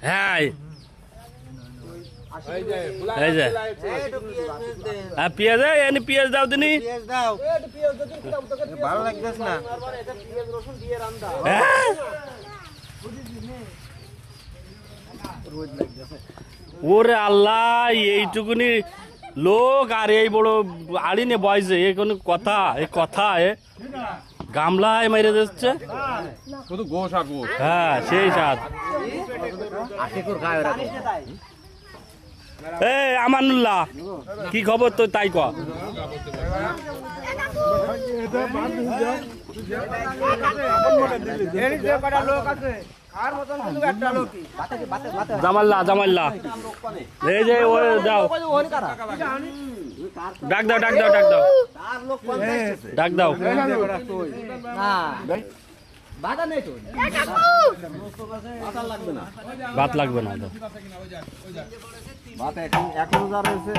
হ্যাঁ এই যে পেঁয়াজ এনে পেঁয়াজ দাও দিনি ভালো লাগতেছ না ওরে আল্লাহ এইটুকুনি লোক আর এই বড় আড়ি নিয়ে বয়সে এ কোনো কথা এ কথা এ গামলায় মেরে দিচ্ছে হ্যাঁ সেই সাত এ আমানুল্লাহ কি খবর তো তাই ক জামাল্লা জামাল্লা এই যে ও দাও ডাক দাও ডাক দাও ডাক দাও ডাক দাও ভাত লাগবে না ভাত এখন যা রয়েছে